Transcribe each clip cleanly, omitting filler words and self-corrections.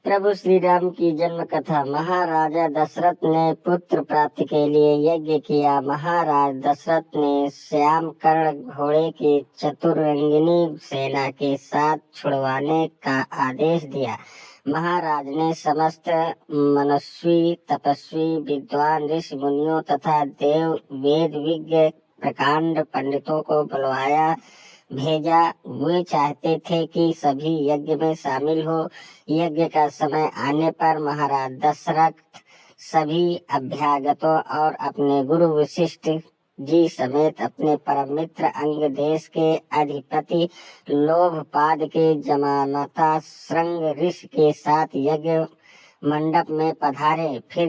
प्रभु श्री राम की जन्म कथा। महाराजा दशरथ ने पुत्र प्राप्ति के लिए यज्ञ किया। महाराज दशरथ ने श्याम कर्ण घोड़े की चतुरंगिनी सेना के साथ छुड़वाने का आदेश दिया। महाराज ने समस्त मनस्वी, तपस्वी, विद्वान ऋषि मुनियों तथा देव वेद विज्ञ प्रकांड पंडितों को बुलवाया भेजा। वे चाहते थे कि सभी यज्ञ में शामिल हो। यज्ञ का समय आने पर महाराज दशरथ सभी अभ्यागतों और अपने गुरु वशिष्ठ जी समेत अपने परम मित्र अंग देश के अधिपति लोभपाद के जमानता श्रृंग ऋषि के साथ यज्ञ मंडप में पधारे। फिर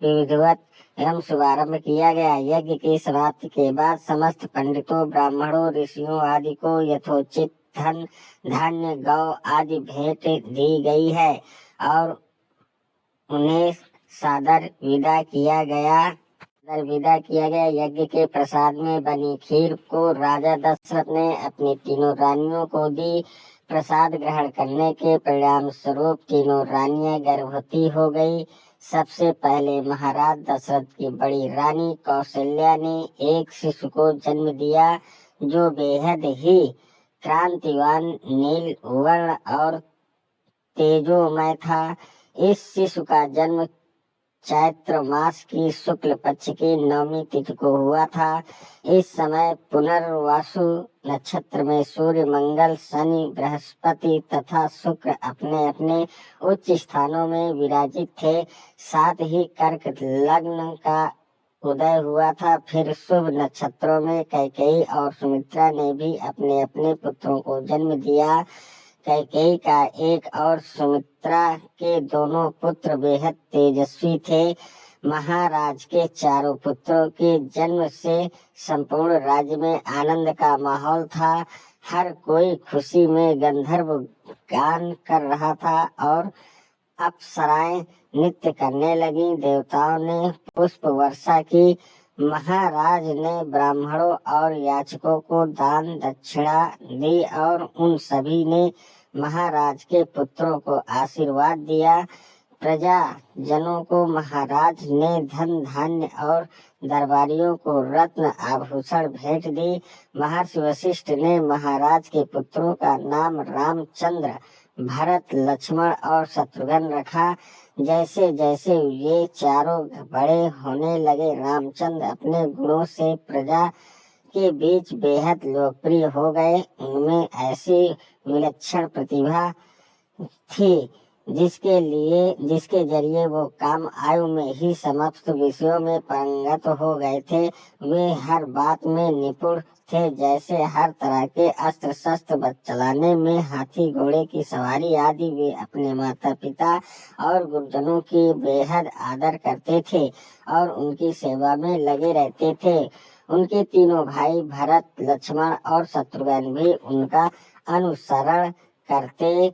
विधिवत एवं शुभारंभ किया गया। यज्ञ की समाप्ति के बाद समस्त पंडितों, ब्राह्मणों, ऋषियों आदि को यथोचित धन, धान्य, गौ आदि भेंट दी गई है और उन्हें सादर विदा किया गया। यज्ञ के प्रसाद में बनी खीर को राजा दशरथ ने अपनी तीनों रानियों को दी। प्रसाद ग्रहण करने के परिणाम स्वरूप तीनों रानियां गर्भवती हो गई। सबसे पहले महाराज दशरथ की बड़ी रानी कौशल्या ने एक शिशु को जन्म दिया जो बेहद ही क्रांतिवान, नील वर्ण और तेजोमय था। इस शिशु का जन्म चैत्र मास की शुक्ल पक्ष की नवमी तिथि को हुआ था। इस समय पुनर्वसु नक्षत्र में सूर्य, मंगल, शनि, बृहस्पति तथा शुक्र अपने अपने उच्च स्थानों में विराजित थे। साथ ही कर्क लग्न का उदय हुआ था। फिर शुभ नक्षत्रों में कैकेयी और सुमित्रा ने भी अपने अपने पुत्रों को जन्म दिया। कैकेयी का एक और सुमित्रा के दोनों पुत्र बेहद तेजस्वी थे। महाराज के चारों पुत्रों के जन्म से संपूर्ण राज्य में आनंद का माहौल था। हर कोई खुशी में गंधर्व गान कर रहा था और अप्सराएं नृत्य करने लगी। देवताओं ने पुष्प वर्षा की। महाराज ने ब्राह्मणों और याचकों को दान दक्षिणा दी और उन सभी ने महाराज के पुत्रों को आशीर्वाद दिया। प्रजा जनों को महाराज ने धन धान्य और दरबारियों को रत्न आभूषण भेंट दी। महर्षि वशिष्ठ ने महाराज के पुत्रों का नाम रामचंद्र, भरत, लक्ष्मण और शत्रुघ्न रखा। जैसे जैसे ये चारों बड़े होने लगे, रामचंद्र अपने गुणों से प्रजा के बीच बेहद लोकप्रिय हो गए। उनमें ऐसी विलक्षण प्रतिभा थी जिसके जरिए वो काम आयु में ही समस्त विषयों में पारंगत हो गए थे। वे हर बात में निपुण थे, जैसे हर तरह के अस्त्र शस्त्र चलाने में, हाथी घोड़े की सवारी आदि। वे अपने माता पिता और गुरुजनों की बेहद आदर करते थे और उनकी सेवा में लगे रहते थे। उनके तीनों भाई भरत, लक्ष्मण और शत्रुघ्न भी उनका अनुसरण करते